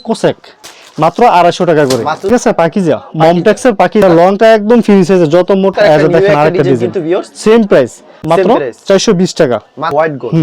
Cosec মাত্র 250 টাকা করে। ঠিক আছে, পাকিজা মমটেক্সের পাকিজা লংটা একদম ফ্রি সাইজে, যত মোটা এজ দেখেন আরেকটা ডিজাইন সেম প্রাইস মাত্র 420 টাকা হোয়াইট গোল্ড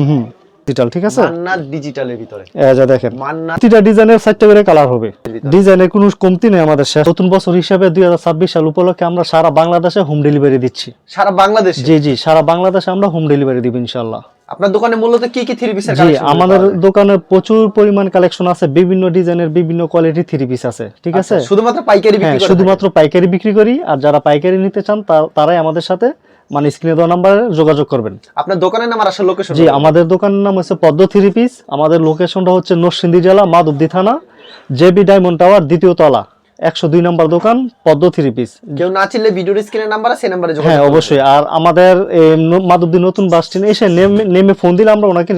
ডিজিটাল। ঠিক আছে, মান্নাত ডিজিটালের ভিতরে এজ দেখেন প্রতিটা ডিজাইনের 4টা করে কালার হবে, ডিজাইনের কোনো কমতি নেই। আমাদের শেষ নতুন বছর হিসেবে 2026 সাল উপলক্ষে আমরা সারা বাংলাদেশে হোম ডেলিভারি দিচ্ছি। সারা বাংলাদেশে? জি জি, সারা বাংলাদেশে আমরা হোম ডেলিভারি দিব ইনশাআল্লাহ। আপনার দোকানে মূলত কি কি থ্রি পিসের কালেকশন? কালেকশন আমাদের দোকানে প্রচুর পরিমাণ কালেকশন আছে, বিভিন্ন ডিজাইনের বিভিন্ন কোয়ালিটির থ্রি পিস আছে। ঠিক আছে, শুধুমাত্র পাইকারি বিক্রি করেন? শুধুমাত্র পাইকারি বিক্রি করি, আর যারা পাইকারি নিতে চান তারাই আমাদের সাথে মানে স্ক্রিনে দেওয়া নাম্বারে যোগাযোগ করবেন। আপনার দোকানের নাম আর আসল লোকেশন? জি, আমাদের দোকানের নাম হচ্ছে পদ্ম থ্রি পিস। আমাদের লোকেশনটা হচ্ছে নরসিংদী জেলা মাধবদী থানা, জেবি ডায়মন্ড টাওয়ার, দ্বিতীয় তলা, 102 নম্বর দোকান, পদ্ম থ্রি পিস। কেউ না চিনলে ভিডিওর স্ক্রিনের নাম্বার আছে, সেই নম্বরে যোগাযোগ হ্যাঁ অবশ্যই। আর আমাদের মাধবদী নতুন বাস স্ট্যান্ড এসে নেমে ফোন দিলে আমরা ওনাকে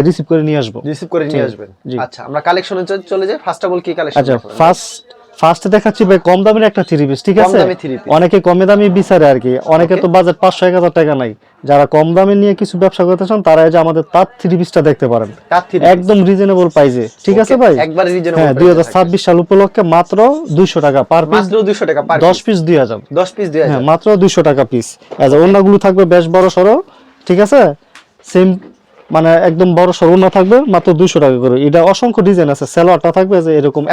রিসিভ করে নিয়ে আসবো। রিসিভ করে নিয়ে আসবেন। আচ্ছা, আমরা কালেকশনে চলে যাই। ফার্স্ট অফ অল কি কালেকশন? আচ্ছা, ফার্স্ট দেখাচ্ছি ভাই কম দামের একটা থ্রি পিস। ঠিক আছে, অনেকে কমে দামি বিচারে আর কি, অনেকে তো বাজেট 500-1000 টাকা নাই। যারা কম দামে নিয়ে কিছু ব্যবসা করতে চান তারা যে আমাদের তার থ্রি পিসটা দেখতে পারেন, একদম রিজনেবল প্রাইসে। ঠিক আছে ভাই, একবার রিজনেবল। হ্যাঁ, 2026 সাল উপলক্ষে মাত্র 200 টাকা পার পিস। মাত্র 200 টাকা পার 10 পিস 2000। 10 পিস 2000, হ্যাঁ, মাত্র 200 টাকা পিস। আচ্ছা, ওন্নাগুলো থাকবে বেশ বড় সরো। ঠিক আছে, সেম মানে একদম বড় সরো না থাকবে, মাত্র 200 টাকা করে। এটা অসংখ্য ডিজাইন আছে, সালোয়ারটা থাকবে যে এরকম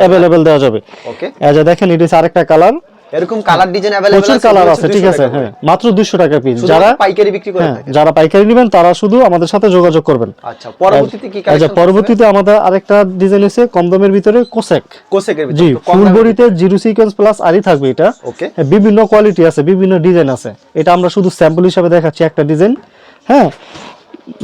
अवेलेबल দেওয়া যাবে। ওকে, আচ্ছা দেখেন, এটা হচ্ছে আরেকটা কালার, এরকম কালার ডিজাইন अवेलेबल আছে, প্রচুর কালার আছে। ঠিক আছে, হ্যাঁ, মাত্র 200 টাকা পিস। যারা পাইকারি বিক্রি করে থাকে, যারা পাইকারি নেবেন তারা শুধু আমাদের সাথে যোগাযোগ করবেন। আচ্ছা, পরবর্তীতে কি কালেকশন? আচ্ছা, পরবর্তীতে আমাদের আরেকটা ডিজাইন আছে কম দামের ভিতরে, কোসেকের ভিতরে। জি, ফুল বডিতে জিরো সিকোয়েন্স প্লাস আরি থাকবে এটা। ওকে, বিভিন্ন কোয়ালিটি আছে, বিভিন্ন ডিজাইন আছে। এটা আমরা শুধু স্যাম্পল হিসেবে দেখাচ্ছি একটা ডিজাইন। হ্যাঁ,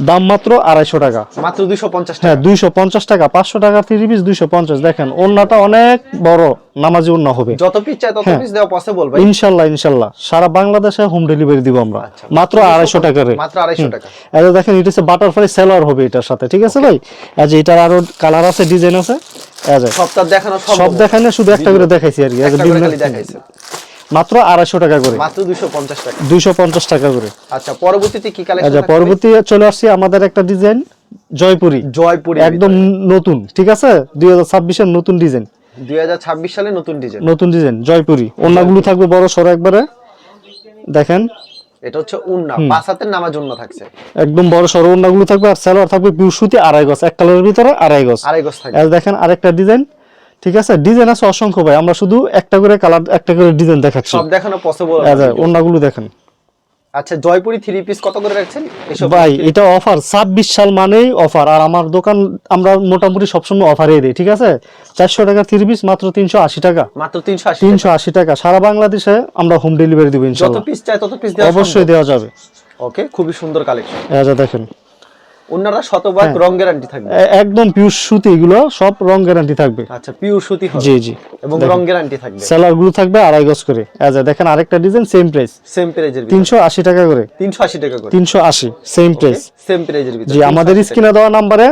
দাম মাত্র 250 টাকা, মাত্র 250 টাকা। হ্যাঁ, 250 টাকা। 500 টাকা থ্রি পিস 250। দেখেন ওন্নাটা অনেক বড়, নামাজি ওন্না হবে। যত পিস চাই তত পিস দেওয়া পসিবল ভাই? ইনশাআল্লাহ সারা বাংলাদেশে হোম ডেলিভারি দিব আমরা। মাত্র 250 টাকা করে, মাত্র 250 টাকা। এই দেখেন, এটা হচ্ছে বাটারফ্লাই সালোয়ার হবে এটার সাথে। ঠিক আছে ভাই, এই যে এটার আরো কালার আছে, ডিজাইন আছে। সবটা দেখানো সব দেখানো, শুধু একটা করে দেখাইছি আর কি। দেখাইছে মাত্র 250 টাকা করে, মাত্র 250 টাকা। 250 টাকা করে। আচ্ছা, পরবর্তীতে কি কালেকশন? আচ্ছা, পরবর্তী চলে আসছি আমাদের একটা ডিজাইন জয়পুরি একদম নতুন। ঠিক আছে, 2026 এর নতুন ডিজাইন, 2026 সালে নতুন ডিজাইন জয়পুরি। ওন্নাগুলো থাকবে বড় সরো একবারে। দেখেন, এটা হচ্ছে উন্না, পাঁচ হাতের নামাজ উন্না থাকছে, একদম বড় সরো ওন্নাগুলো থাকবে। আর সালোয়ার থাকবে পিওর সুতি 2.5 গজ, এক কালারের ভিতরে 2.5 গজ থাকবে। দেখেন আরেকটা ডিজাইন। ঠিক আছে, ডিজাইন আছে অসংখ্য ভাই, আমরা শুধু একটা করে কালার, একটা করে ডিজাইন দেখাচ্ছি, সব দেখানো পসিবল। আচ্ছা, ওন্নাগুলো দেখেন। আচ্ছা, জয়পুরি থ্রি পিস কত করে রাখছেন ভাই? এটা অফার, 26 সাল মানেই অফার। আর আমার দোকান আমরা মোটামুটি সবসময় অফারে দিই। ঠিক আছে, 400 টাকা থ্রি পিস মাত্র 380 টাকা, মাত্র 380 টাকা। সারা বাংলাদেশে আমরা হোম ডেলিভারি দিব ইনশাআল্লাহ। যত পিস চাই তত পিস দেওয়া অবশ্যই দেওয়া যাবে। ওকে, খুবই সুন্দর কালেকশন। আচ্ছা দেখেন, ওনারা শতভাগ রং গ্যারান্টি থাকবে, একদম পিওর সুতি, এগুলো সব রং গ্যারান্টি থাকবে। আচ্ছা, পিওর সুতি হবে। জি জি, এবং রং গ্যারান্টি থাকবে। সেলার গুলো থাকবে 2.5 গজ করে। আচ্ছা দেখেন, আরেকটা ডিজাইন সেম প্রাইস, সেম প্রাইজের 380 টাকা করে, 380 টাকা করে, 380 সেম প্রাইস, সেম প্রাইজের ভিতরে। জি, আমাদের স্ক্রিনে দেওয়া নম্বরে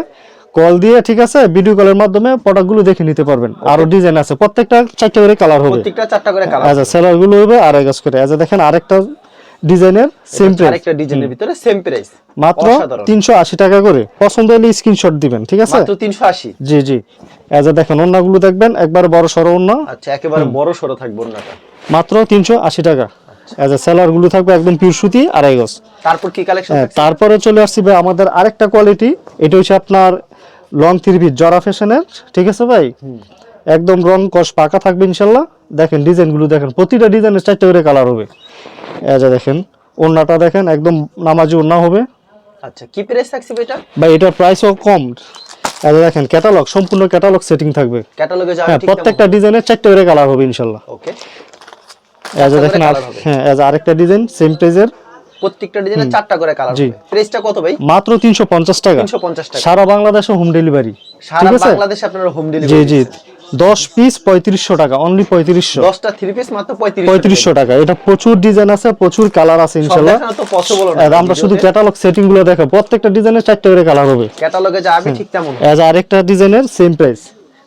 কল দিয়ে, ঠিক আছে, ভিডিও কলের মাধ্যমে প্রোডাক্টগুলো দেখে নিতে পারবেন। আরো ডিজাইন আছে, প্রত্যেকটা 4টা করে কালার হবে, প্রত্যেকটা 4টা করে কালার। আচ্ছা, সেলার গুলো হবে 2.5 গজ করে। আচ্ছা দেখেন, আরেকটা ডিজাইনের সেম প্রাইস, আরেকটা ডিজাইনের ভিতরে সেম প্রাইস, মাত্র 380 টাকা করে। পছন্দ হলে স্ক্রিনশট দিবেন। ঠিক আছে, মাত্র 380। জি জি। আচ্ছা দেখেন, ওন্নাগুলো দেখবেন একবার বড় সরো ওন্না। আচ্ছা, একেবারে বড় সরো থাকবে ওন্নাটা, মাত্র 380 টাকা। আচ্ছা, সেলার গুলো থাকবে একদম পিওর সুতি 2.5 গজ। তারপর কি কালেকশন? তারপরে চলে আসছি ভাই আমাদের আরেকটা কোয়ালিটি, এটা হচ্ছে আপনার লং থ্রি পিস জরা ফ্যাশনের। ঠিক আছে ভাই, একদম রং কস পাকা থাকবে ইনশাআল্লাহ। দেখেন ডিজাইনগুলো দেখেন, প্রতিটা ডিজাইনের 4টা করে কালার হবে। আচ্ছা দেখেন, ওন্নাটা দেখেন একদম নামাজি ওন্না হবে। আচ্ছা, কি প্রাইস থাকছে এটা ভাই? এটার প্রাইসও কম। আচ্ছা দেখেন, ক্যাটালগ, সম্পূর্ণ ক্যাটালগ সেটিং থাকবে। ক্যাটালগে যাবে, ঠিক প্রত্যেকটা ডিজাইনের 4টা করে কালার হবে ইনশাআল্লাহ। ওকে, আচ্ছা দেখেন, হ্যাঁ, আরেকটা ডিজাইন সেম প্রাইজের, প্রত্যেকটা ডিজাইনে 4টা করে কালার হবে। প্রাইসটা কত ভাই? মাত্র 350 টাকা, 350 টাকা। সারা বাংলাদেশে হোম ডেলিভারি। সারা বাংলাদেশে আপনারা হোম ডেলিভারি। জি জি, 10 পিস 3500 টাকা, অনলি 3500। 10টা থ্রি পিস মাত্র 3500 টাকা। এটা প্রচুর ডিজাইন আছে, প্রচুর কালার আছে ইনশাআল্লাহ। সব দেখানো তো পসিবল না, আমরা শুধু ক্যাটালগ সেটিং গুলো দেখো, প্রত্যেকটা ডিজাইনের 4টা করে কালার হবে। ক্যাটালগে যাবে ঠিক তেমন। আরেকটা ডিজাইনের সেম প্রাইস।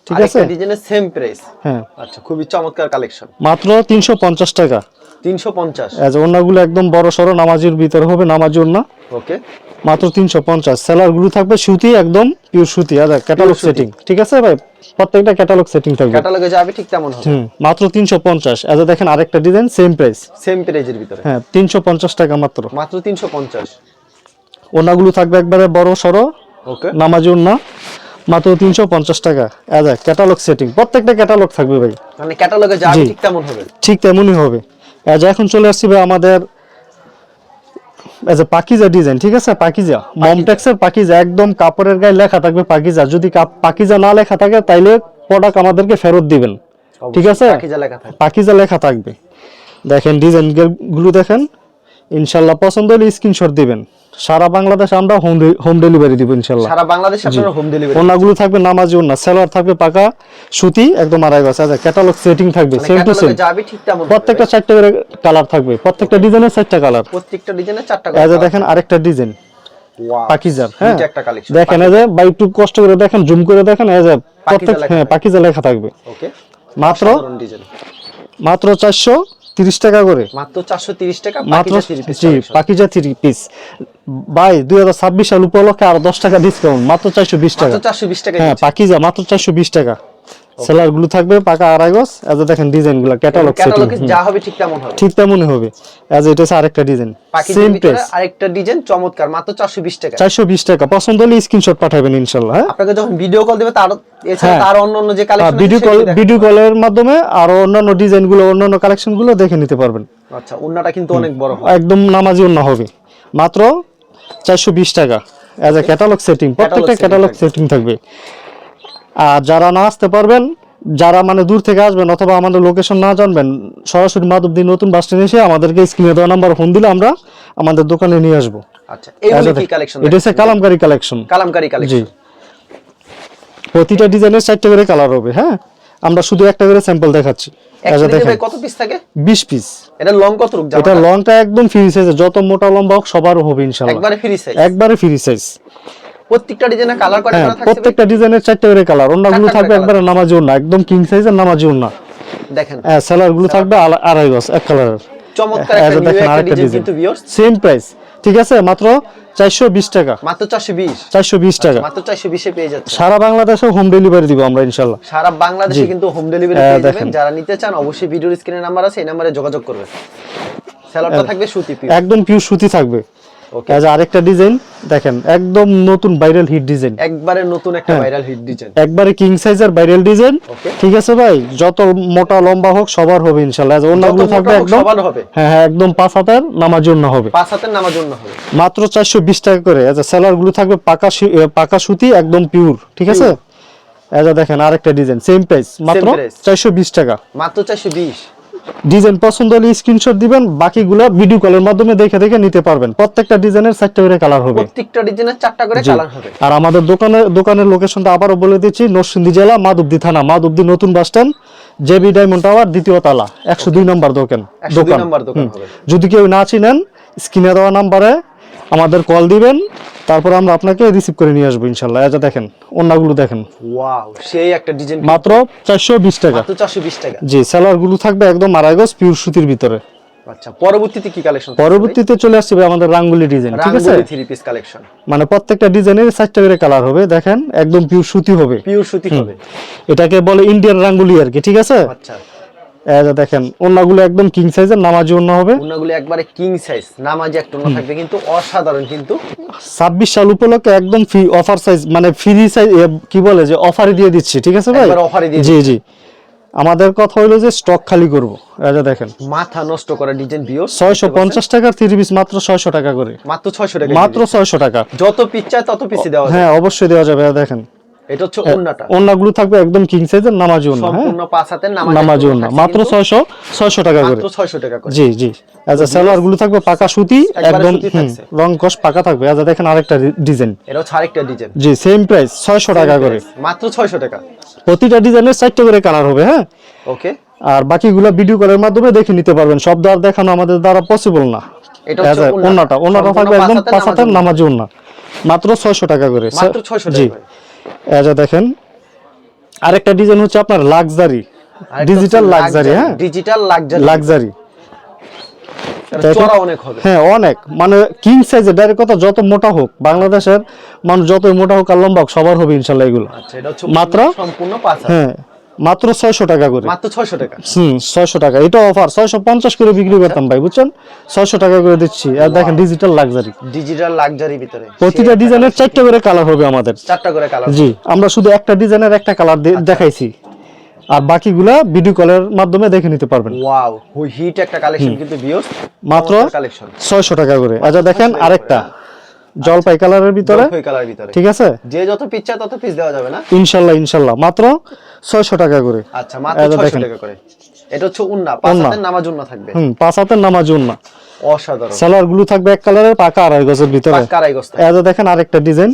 ঠিক আছে, আরেকটা ডিজাইনের সেম প্রাইস। হ্যাঁ, আচ্ছা, খুবই চমৎকার কালেকশন, মাত্র 350 টাকা। 350। ওন্নাগুলো একদম বড় সরো নামাজির ভিতরে হবে, নামাজি ওন্না। ওকে, মাত্র 350। সেলার গুলো থাকবে সুতি, একদম পিওর সুতি। আর ক্যাটালগ সুতি। সেটিং, ঠিক আছে ভাই, প্রত্যেকটা ক্যাটালগ সেটিং থাকবে। ক্যাটালগে যাবে ঠিক তেমন হবে। মাত্র 350। এটা দেখেন আরেকটা ডিজাইন, সেম প্রাইস, সেম প্রাইজের ভিতরে। হ্যাঁ 350 টাকা মাত্র। মাত্র 350। ওনাগুলো থাকবে একবারে বড় সরো ওকে, নামাজি ওন্না, মাত্র 350 টাকা। এটা ক্যাটালগ সেটিং, প্রত্যেকটা ক্যাটালগ থাকবে ভাই, মানে ক্যাটালগে যাবে জি। ঠিক তেমন হবে। ঠিক তেমনই হবে। এখন চলে আসছি ভাই আমাদের পাকিজা ডিজাইন, ঠিক আছে, পাকিজা মমটেক্সের পাকিজা, একদম কাপড়ের গায়ে লেখা থাকবে পাকিজা। যদি পাকিজা না লেখা থাকে তাইলে প্রোডাক্ট আমাদেরকে ফেরত দিবেন, ঠিক আছে। পাকিজা লেখা থাকে। পাকিজা লেখা থাকবে। দেখেন ডিজাইন গুলো দেখেন, ইনশাল্লাহ পছন্দ হলে স্ক্রিনশট দিবেন। সারা বাংলাদেশ আমরা হোম ডেলিভারি দিব ইনশাল্লাহ। সারা বাংলাদেশে আপনারা হোম ডেলিভারি। ওনাগুলো থাকবে নামাজি ওন্না, সেলার থাকবে পাকা সুতি, একদম আড়াই গজ। আচ্ছা ক্যাটালগ সেটিং থাকবে সেম টু সেম, ক্যাটালগে যাবে ঠিক তেমন। প্রত্যেকটা 4টা করে কালার থাকবে, প্রত্যেকটা ডিজাইনের 4টা কালার। প্রত্যেকটা ডিজাইনে 4টা এই যে করে। দেখেন আরেকটা ডিজাইন ওয়াও, পাকিজার, হ্যাঁ এটা একটা কালেকশন। দেখেন এই যে বাই টু কষ্ট করে দেখেন, জুম করে দেখেন, এই যে প্রত্যেক, লেখা হ্যাঁ থাকবে। পাকিজা লেখা থাকবে। ওকে, মাত্র সাধারণ ডিজাইন। মাত্র 430 টাকা করে, মাত্র 430 টাকা মাত্র। পাকিজা 3 পিস। জি পাকিজা 3 পিস ভাই, 2026 সাল উপলক্ষে আর 10 টাকা ডিসকাউন্ট, মাত্র 420 টাকা। মাত্র 420 টাকা। হ্যাঁ পাকিজা মাত্র 420 টাকা। সেলার গুলো থাকবে পাকা আড়াই গজ। এই যে দেখেন ডিজাইন গুলো ক্যাটালগ সেটিং, ক্যাটালগে যা হবে ঠিক তেমন হবে। ঠিক তেমনই হবে। এই যে এটা হচ্ছে আরেকটা ডিজাইন, পাকিজার সেম ভিতরে প্রাইস, আরেকটা ডিজাইন চমৎকার, মাত্র 420 টাকা। 420 টাকা। পছন্দ হলে স্ক্রিনশট পাঠাবেন ইনশাআল্লাহ। হ্যাঁ আপনাকে যখন ভিডিও কল দিবে তার এছাড়া হ্যাঁ। তার অন্য যে কালেকশন ভিডিও কলের মাধ্যমে আরো অন্যান্য ডিজাইন গুলো, অন্যান্য কালেকশন গুলো দেখে নিতে পারবেন। আচ্ছা, ওন্নাটা কিন্তু অনেক বড় হয়। একদম নামাজি ওন্না হবে, মাত্র 420 টাকা। এজ এ ক্যাটালগ সেটিং, প্রত্যেকটা ক্যাটালগ সেটিং থাকবে। আর যারা না আসতে পারবেন, যারা মানে দূর থেকে আসবেন অথবা আমাদের লোকেশন না জানবেন, সরাসরি মাধবদী নতুন বাস স্ট্যান্ডে এসে আমাদেরকে স্ক্রিনে দেওয়া নাম্বার ফোন দিলে আমরা আমাদের দোকানে নিয়ে আসবো। আচ্ছা, এইগুলো কি কালেকশন? এটা হচ্ছে কালামকারী কালেকশন। কালামকারী জি, কালেকশন। প্রতিটা ডিজাইনের 4টা করে কালার হবে। হ্যাঁ আমরা শুধু একটা করে স্যাম্পল দেখাচ্ছি। একসাথে দেখেন ভাই কত পিস থাকে? 20 পিস। এটা লং কত রূপ জামা? এটা লংটা একদম ফ্রি সাইজ, যত মোটা লম্বা হোক সবার হবে ইনশাআল্লাহ, একবারে ফ্রি সাইজ। একবারে ফ্রি সাইজ। প্রত্যেকটা ডিজাইনে কালার করে হ্যাঁ করা থাকবে। প্রত্যেকটা ডিজাইনের 4টা করে কালার। ওন্নাগুলো 4টা করে থাকবে colour। একবারে নামাজি ওন্না, একদম কিং সাইজের নামাজি ওন্না। দেখেন হ্যাঁ সেলার গুলো থাকবে আড়াই গজ, এক কালারের। চমৎকার একটা নিউ একটা ডিজাইন কিন্তু ভিউয়ার্স। সেম প্রাইস, ঠিক আছে, মাত্র 420 টাকা। মাত্র 420। 420 টাকা। মাত্র 420 এ পেয়ে যাচ্ছে। সারা বাংলাদেশে হোম ডেলিভারি দিব আমরা ইনশাআল্লাহ। সারা বাংলাদেশে কিন্তু হোম ডেলিভারি হ্যাঁ, পেয়ে যাবেন। দেখেন। যারা নিতে চান অবশ্যই ভিডিওর স্ক্রিনে নাম্বার আছে, এই নম্বরে যোগাযোগ করবেন। সেলারটা থাকবে সুতি পিওর। একদম পিওর সুতি থাকবে। ওকে, এই যে আরেকটা ডিজাইন দেখেন, একদম নতুন ভাইরাল হিট ডিজাইন, একবারে নতুন একটা ভাইরাল হিট ডিজাইন। একবারে কিং সাইজের ভাইরাল ডিজাইন। ওকে, ঠিক আছে ভাই, যত মোটা লম্বা হোক সবার হবে ইনশাআল্লাহ। এই যে ওন্নাগুলো থাকবে একদম সবার হবে। হ্যাঁ হ্যাঁ একদম 5 হাতের নামার জন্য হবে, 5 হাতের নামার জন্য হবে। মাত্র 420 টাকা করে। এই যে সেলার গুলো থাকবে পাকা সুতি, একদম পিওর, ঠিক আছে। এই যে দেখেন আরেকটা ডিজাইন, সেম প্রাইস, মাত্র price। 420 টাকা। মাত্র 420। ডিজাইন পছন্দ হলে স্ক্রিনশট দিবেন, বাকিগুলো ভিডিও কলের মাধ্যমে দেখে দেখে নিতে পারবেন। প্রত্যেকটা ডিজাইনের 4টা করে কালার হবে, প্রত্যেকটা ডিজাইনের 4টা করে জি। কালার হবে। আর আমাদের দোকানের লোকেশনটা আবারও বলে দিচ্ছি, নরসিংদী জেলা মাধবদী থানা, মাধবদী নতুন bus stand, JB diamond tower, দ্বিতীয় তলা, 102 নম্বর দোকান। 102 নম্বর দোকান হবে। যদি কেউ না চিনেন স্ক্রিনে দেওয়া নাম্বারে আমাদের কল দিবেন, তারপর আমরা আপনাকে রিসিভ করে নিয়ে আসবো ইনশাআল্লাহ। এই যে দেখেন ওন্নাগুলো দেখেন, ওয়াও, সেই একটা ডিজাইন, মাত্র 420 টাকা। মাত্র 420 টাকা। জি, সেলার গুলো থাকবে একদম আড়াই গজ পিওর সুতির ভিতরে। আচ্ছা, পরবর্তীতে কি কালেকশন? পরবর্তীতে চলে আসছে ভাই আমাদের রাঙ্গুলি ডিজাইন, ঠিক আছে। রাঙ্গুলি 3 পিস কালেকশন, মানে প্রত্যেকটা ডিজাইনের 4টা করে কালার হবে। দেখেন একদম পিওর সুতি হবে, পিওর সুতি হবে। এটাকে বলে ইন্ডিয়ান রাঙ্গুলি আর কি, ঠিক আছে। আচ্ছা, এই যে দেখেন ওন্নাগুলো একদম কিং সাইজের নামাজি ওন্না হবে। ওন্নাগুলো একবারে কিং সাইজ, নামাজি একটা ওন্না থাকবে কিন্তু অসাধারণ। কিন্তু 26 সাল উপলক্ষে একদম ফ্রি অফার সাইজ, মানে ফ্রি সাইজ কি বলে যে অফারে দিয়ে দিচ্ছি, ঠিক আছে ভাই। একবার অফারে দিয়ে জি জি, আমাদের কথা হলো যে স্টক খালি করব। এই যে দেখেন মাথা নষ্ট করা ডিজাইন ভিউয়ার্স, 650 টাকার 3 পিস মাত্র 600 টাকা করে, মাত্র 600 টাকা, মাত্র 600 টাকা। যত পিস চাই তত পিসই দেওয়া যায়। হ্যাঁ অবশ্যই দেওয়া যাবে। এই দেখেন এটা হচ্ছে ওন্নাটা, ওন্নাগুলো থাকবে একদম কিং সাইজের নামাজি ওন্না, হ্যাঁ সম্পূর্ণ 5 হাতের নামাজি ওন্না, মাত্র 600 টাকা করে, মাত্র 600 টাকা করে। জি জি। আচ্ছা, সেলার গুলো থাকবে পাকা সুতি, একবারে একদম সুতি থাকছে। রং কস পাকা থাকবে। আচ্ছা দেখেন আরেকটা ডিজাইন, এটা হচ্ছে আরেকটা ডিজাইন, জি সেম প্রাইস 600 টাকা করে। মাত্র 600 টাকা। প্রতিটা ডিজাইনের 4টা করে কালার হবে, হ্যাঁ। ওকে, আর বাকিগুলো ভিডিও কলের মাধ্যমে দেখে নিতে পারবেন, সব দ্বার দেখানো আমাদের দ্বারা পসিবল না। এটা হচ্ছে ওন্নাটা সম্পূর্ণ থাকবে একদম 5 5 হাতের নামাজি ওন্না, মাত্র 600 টাকা করে, মাত্র 600 জি। টাকা। এই যে দেখেন আরেকটা ডিজাইন হচ্ছে আপনার লাক্সারি, ডিজিটাল লাক্সারি, হ্যাঁ ডিজিটাল লাক্সারি। চড়া অনেক হবে। হ্যাঁ অনেক, মানে কিং সাইজের ডাইরেক্ট কথা, যত মোটা হোক বাংলাদেশের মানুষ যতই মোটা হোক আর লম্বা হোক সবার হবে ইনশাল্লাহ এগুলো। আচ্ছা, এটা হচ্ছে মাত্র সম্পূর্ণ 5 হাত। হ্যাঁ মাত্র 600 টাকা করে। মাত্র 600 টাকা। 600 টাকা, এটা অফার 650 করে বিক্রি করতাম ভাই, বুঝছেন, 600 টাকা করে দিচ্ছি। আর দেখেন ডিজিটাল লাক্সারি, ডিজিটাল লাক্সারি ভিতরে প্রতিটা ডিজাইনের 4টা করে কালার হবে আমাদের। 4টা করে কালার। জি, আমরা শুধু একটা ডিজাইনের একটা কালার দেখাইছি, আর বাকিগুলা ভিডিও কলের মাধ্যমে দেখে নিতে পারবেন। ওয়াও, হিট একটা কালেকশন কিন্তু ভিউয়ার্স, মাত্র কালেকশন 600 টাকা করে। আচ্ছা দেখেন আরেকটা জলপাই কালারের ভিতরে, জলপাই কালার ভিতরে, ঠিক আছে, যে যত পিস চায় তত পিস দেওয়া যাবে না ইনশাআল্লাহ ইনশাআল্লাহ। মাত্র 600 টাকা করে। আচ্ছা, মাত্র 600 টাকা করে। এটা হচ্ছে উন্না, 5 হাতের নামাজ উন্না থাকবে। 5 হাতের নামাজ উন্না, অসাধারণ। সালোয়ার গুলো থাকবে এক কালারের, পাকা 2.5 গজের ভিতরে। পাকা 2.5 গজ। এই যে দেখেন আরেকটা ডিজাইন,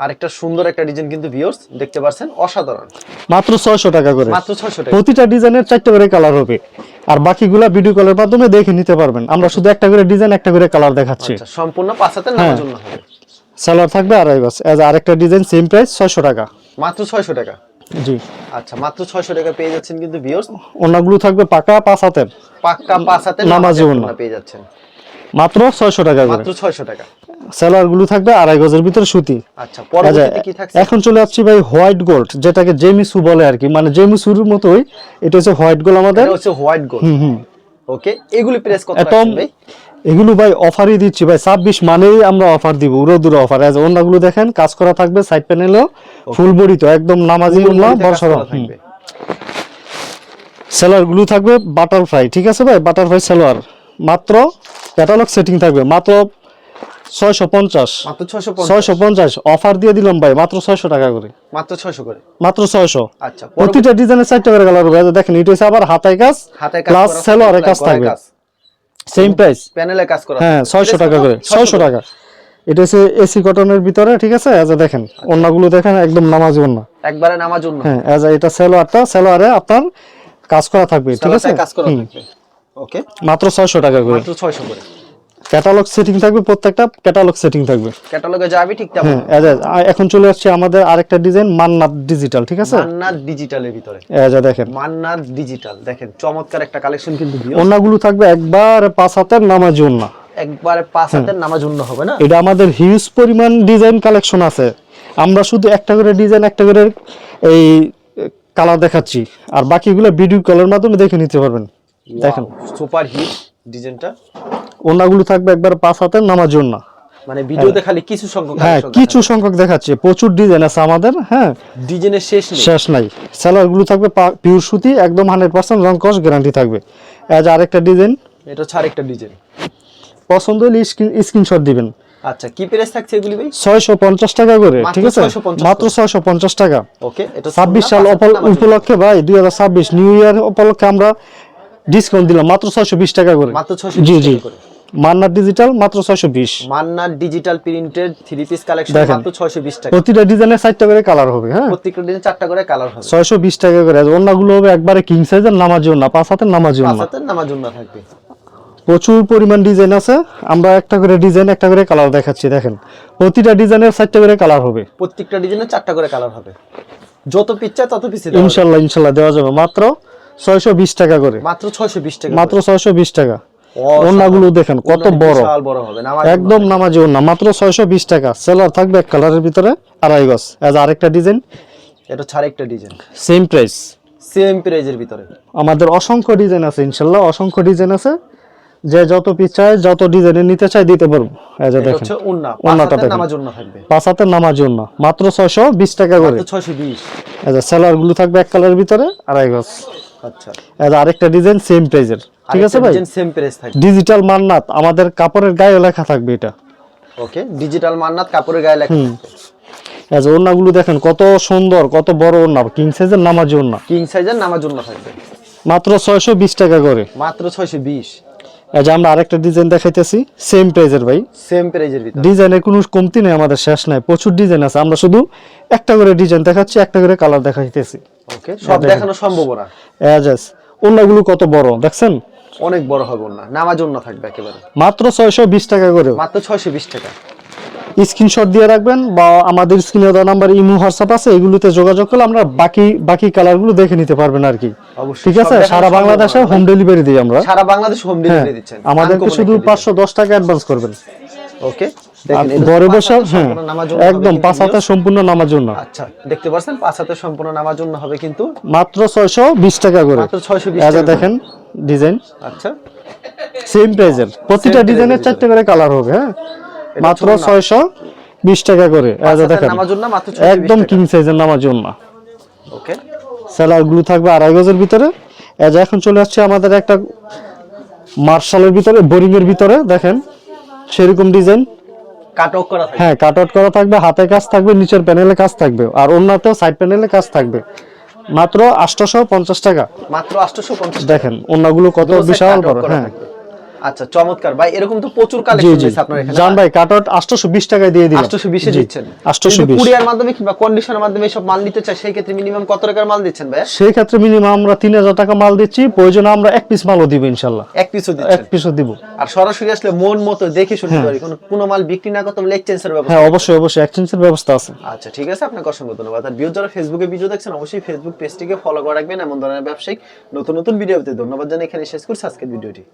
আরেকটা সুন্দর একটা ডিজাইন কিন্তু ভিউয়ার্স দেখতে পাচ্ছেন, অসাধারণ। মাত্র 600 টাকা করে। মাত্র 600 টাকা। প্রতিটা ডিজাইনের 4টা করে কালার হবে, আর বাকিগুলা ভিডিও কলের মাধ্যমে দেখে নিতে পারবেন। আমরা শুধু একটা করে ডিজাইন একটা করে কালার দেখাচ্ছি। আচ্ছা, সম্পূর্ণ 5 হাতের নামাজ উন্না হবে। সালোয়ার থাকবে 2.5 গজ। এই যে আরেকটা ডিজাইন, সেম প্রাইস 600 টাকা। মাত্র 600 টাকা। জি, আচ্ছা, মাত্র 600 টাকা পেয়ে যাচ্ছেন কিন্তু ভিউয়ার্স। ওনাগুলো থাকবে পাকা 5 হাতের, পাক্কা 5 হাতের নামাজি নামাজি ওড়না উন্না পেয়ে যাচ্ছেন মাত্র 600 টাকা করে। মাত্র 600 টাকা। সালোয়ার গুলো থাকবে 2.5 গজের ভিতরে সুতি। আচ্ছা, পরবর্তীতে কি থাকছে? এখন চলে আসছি ভাই হোয়াইট গোল্ড, যেটাকে জেমিসু বলে আর কি, মানে জেমিসুর মতোই এটা হচ্ছে হোয়াইট গোল্ড আমাদের। এটা হচ্ছে হোয়াইট গোল্ড। ওকে, এগুলি প্রাইস কত একদম রাখছেন ভাই? এগুলো ভাই অফারই দিচ্ছি ভাই, 26 মানেই আমরা অফার দিব, উড়ো অফার। এই যে ওন্নাগুলো দেখেন কাজ করা থাকবে, সাইড প্যানেলও ফুল বডি, তো একদম নামাজি ওন্না বড়সড় থাকবে। সালোয়ার গুলো থাকবে বাটারফ্লাই, ঠিক আছে ভাই, বাটারফ্লাই সালোয়ার। মাত্র ক্যাটালগ সেটিং থাকবে মাত্র 650। মাত্র 650। 650 অফার দিয়ে দিলাম ভাই, মাত্র 600 টাকা করে। মাত্র 600 করে। মাত্র 600। আচ্ছা, প্রতিটা ডিজাইনের 4টা করে কালার হবে। এই যে দেখেন এটা হচ্ছে আবার হাতায় কাজ, প্লাস সালোয়ারে কাজ থাকবে, সেম প্রাইস। প্যানেলে কাজ করা। হ্যাঁ 600 টাকা করে, 600 টাকা। এটা হচ্ছে এসি কটনের ভিতরে, ঠিক আছে। এই যে দেখেন ওন্নাগুলো দেখেন একদম নামাজি ওন্না, একবারে নামাজ উন্না। হ্যাঁ এই যে এটা সালোয়ারটা, সালোয়ারে আপনার কাজ করা থাকবে, ঠিক আছে, কাজ করা থাকবে। ওকে, মাত্র 600 টাকা করে। মাত্র 600 করে। ক্যাটালগ সেটিং থাকবে, প্রত্যেকটা ক্যাটালগ সেটিং থাকবে। ক্যাটালগে যাবে ঠিক তেমন। হ্যাঁ এখন চলে আসছে আমাদের আরেকটা ডিজাইন, মান্নাত ডিজিটাল, ঠিক আছে। মান্নাত ডিজিটালের ভিতরে, এই যে দেখেন মান্নাত ডিজিটাল, দেখেন চমৎকার একটা কালেকশন কিন্তু ভিউয়ার্স। ওন্নাগুলো থাকবে একবার 5 হাতের নামাজি ওন্না, একবারে 5 হাতের নামাজ উন্না হবে না। এটা আমাদের হিউজ পরিমাণ ডিজাইন কালেকশন আছে। আমরা শুধু একটা করে ডিজাইন একটা করে এই কালার দেখাচ্ছি, আর বাকিগুলো ভিডিও কলের মাধ্যমে দেখে নিতে পারবেন। দেখেন সুপার হিট ডিজাইনটা। ওন্নাগুলো থাকবে একবার 5 হাতের নামাজি ওন্না, মানে ভিডিওতে খালি কিছু সংখ্যক হ্যাঁ কালেকশন, কিছু সংখ্যক দেখাচ্ছে, প্রচুর ডিজাইন আছে আমাদের। হ্যাঁ ডিজাইনের শেষ নেই। শেষ নাই। সালোয়ার গুলো থাকবে পিওর সুতি, একদম 100% রং কস গ্যারান্টি থাকবে। এজ আরেকটা ডিজাইন, এটা হচ্ছে আরেকটা ডিজাইন। পছন্দ হলে স্ক্রিনশট দিবেন। আচ্ছা, কি প্রাইস থাকছে এগুলি ভাই? 650 টাকা করে, মাত্র ঠিক আছে, 650 মাত্র 650 টাকা। ওকে, এটা 26 সাল উপলক্ষে ভাই, 2026 নিউ ইয়ার উপলক্ষে আমরা ডিসকাউন্ট দিলাম মাত্র 620 টাকা করে। মাত্র 620 জি জি, টাকা করে। মান্নার ডিজিটাল মাত্র 620। মান্নার ডিজিটাল প্রিন্টেড 3 পিস কালেকশন মাত্র 620 টাকা। প্রতিটা ডিজাইনের 4টা করে কালার হবে। হ্যাঁ, প্রত্যেকটা ডিজাইন 4টা করে কালার হবে। 620 টাকা করে। ওন্নাগুলো হবে একবারে কিং সাইজের নামাজি ওন্না, 5 হাতের নামাজি 5 ওন্না। হাতের নামাজ উন্না থাকবে। প্রচুর পরিমাণ ডিজাইন আছে, আমরা একটা করে ডিজাইন একটা করে কালার দেখাচ্ছি। দেখেন প্রতিটা ডিজাইনের 4টা করে কালার হবে, প্রত্যেকটা ডিজাইনের 4টা করে কালার হবে। যত পিস চাই তত পিস দেওয়া হবে। ইনশাআল্লাহ দেওয়া যাবে মাত্র 620 টাকা করে। মাত্র 620 টাকা। মাত্র 620 টাকা। ওন্নাগুলো দেখেন কত বড়, বিশাল বড় হবে, একদম নামাজি ওন্না, মাত্র 620 টাকা। সেলার থাকবে এক কালারের ভিতরে 2.5 গজ। এজ আরেকটা ডিজাইন, এটা ছাড়া একটা ডিজাইন, সেম প্রাইস, সেম প্রাইজের ভিতরে। আমাদের অসংখ্য ডিজাইন আছে, ইনশাআল্লাহ অসংখ্য ডিজাইন আছে। যে যত পিস চায়, যত ডিজাইনের নিতে চায় দিতে পারবো। এই যে এটা দেখেন হচ্ছে উন্না, ওন্নাটা দেখেন, নামাজ উন্না থাকবে 5 হাতের নামাজি ওন্না, মাত্র 620 টাকা করে। মাত্র 620। এই যে সেলার গুলো থাকবে এক কালারের ভিতরে 2.5 গজ। আচ্ছা, এই যে আরেকটা ডিজাইন সেম প্রাইজের, ঠিক আছে ভাই, সেম প্রাইস থাকবে। ডিজিটাল মান্নাত, আমাদের কাপড়ের গায়ে লেখা থাকবে এটা। ওকে, ডিজিটাল মান্নাত কাপড়ের গায়ে লেখা থাকবে। এই যে ওন্নাগুলো দেখেন কত সুন্দর, কত বড় ওন্না, কিং সাইজের নামাজি ওন্না, কিং সাইজের নামাজ উন্না থাকবে মাত্র 620 টাকা করে। মাত্র 620। এই যে আমরা আরেকটা ডিজাইন দেখাইতেছি, সেম প্রাইজের ভাই, সেম প্রাইজের ভিতরে। ডিজাইনের কোনো কমতি নেই, আমাদের শেষ নাই, প্রচুর ডিজাইন আছে। আমরা শুধু একটা করে ডিজাইন দেখাচ্ছি, একটা করে কালার দেখাইতেছি। ওকে, সব দেখানো সম্ভব না। এজাস ওন্নাগুলো কত বড় দেখছেন, অনেক বড় হবে না, নামাজ উন্না থাকবে একেবারে। মাত্র 620 টাকা করে। মাত্র 620 টাকা। স্ক্রিনশট দিয়ে রাখবেন বা আমাদের স্ক্রিনে দেওয়া নাম্বার ইমো হোয়াটসঅ্যাপ আছে, এগুলোতে যোগাযোগ করলে আমরা বাকি কালারগুলো দেখে নিতে পারবেন আর কি। অবশ্যই ঠিক সব আছে, দেখানো সারা সম্ভব বাংলাদেশে না হোম ভাই। ডেলিভারি দিই আমরা। সারা বাংলাদেশ হোম হ্যাঁ, ডেলিভারি দিচ্ছেন, আমাদেরকে শুধু 510 টাকা অ্যাডভান্স করবেন। ওকে, আর দেখেন এটা ঘরে হচ্ছে বসে, পাঁচ হাতে হ্যাঁ সম্পূর্ণ নামার জন্য একদম হবে 5 কিন্তু হাতে সম্পূর্ণ নামার জন্য। আচ্ছা, দেখতে পাচ্ছেন 5 হাতে সম্পূর্ণ নামার জন্য হবে কিন্তু মাত্র 620 টাকা করে। মাত্র 620 এই যে টাকা। দেখেন ডিজাইন আচ্ছা, সেম প্রাইজের, প্রতিটা price-এর ডিজাইনের ভিতরে। 4টা করে কালার হবে। হ্যাঁ, এটা মাত্র হচ্ছে 620 টাকা করে। এই যে হাতের দেখেন নামার জন্য মাত্র 620 একদম টাকা। কিং সাইজের নামার জন্য। ওকে, সেলার গুলো থাকবে 2.5 গজের ভিতরে। এই যে এখন চলে আসছে আমাদের একটা মার্শালের ভিতরে, বোরিং এর ভিতরে দেখেন সেরকম ডিজাইন। কাট অফ করা থাকে। হ্যাঁ, কাট আউট করা থাকবে, হাতে কাজ থাকবে, নিচের প্যানেলে কাজ থাকবে, আর অন্যতেও সাইড প্যানেলে কাজ থাকবে। মাত্র 850 টাকা। মাত্র 850 টাকা। দেখেন ওন্নাগুলো কত দুটো side বিশাল cut out বড়। করা হ্যাঁ থাকবে। আচ্ছা, চমৎকার ভাই, এরকম তো প্রচুর জি কালেকশন জি আছে আপনার এখানে। জান ভাই, কাট আউট 820 টাকায় দিয়ে দিলাম। 820 এ জি, দিচ্ছেন। 820। কুরিয়ার মাধ্যমে কিংবা কন্ডিশনের মাধ্যমে সব মাল নিতে চাই, সেই ক্ষেত্রে মিনিমাম কত টাকার মাল দিচ্ছেন ভাই? সেই ক্ষেত্রে মিনিমাম আমরা 3000 টাকা মাল দিচ্ছি, প্রয়োজনে আমরা এক পিস মালও দিব ইনশাআল্লাহ। এক পিসও এক দিচ্ছেন। পিসও দিব। আর সরাসরি আসলে মন মতো দেখে শুনতে পারি, কোনো মাল বিক্রি না করতে হলে এক্সচেঞ্জের ব্যবস্থা। হ্যাঁ, অবশ্যই অবশ্যই এক্সচেঞ্জের ব্যবস্থা আছে। আচ্ছা, ঠিক আছে, আপনাকে অসংখ্য ধন্যবাদ। আর ভিউ যারা ফেসবুকে ভিডিও দেখছেন, অবশ্যই ফেসবুক পেজটিকে ফলো করে রাখবেন এমন ধরনের ব্যবসায়িক নতুন নতুন ভিডিও পেতে। ধন্যবাদ জানাই এখানে শেষ করছি আজকের ভিডিওটি।